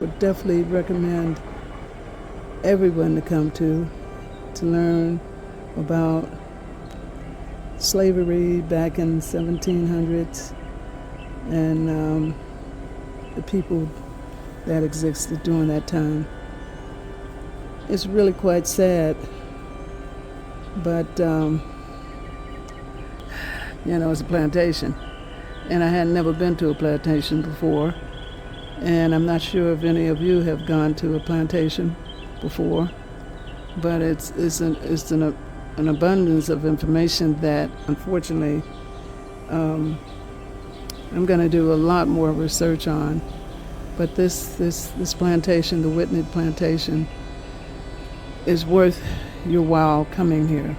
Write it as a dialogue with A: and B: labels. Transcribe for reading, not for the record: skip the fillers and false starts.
A: would definitely recommend everyone to come to learn about slavery back in the 1700s and the people that existed during that time. It's really quite sad, but it's a plantation, and I had never been to a plantation before, and I'm not sure if any of you have gone to a plantation before, but it's an abundance of information that unfortunately I'm going to do a lot more research on. But this plantation, the Whitney Plantation, is worth your while coming here.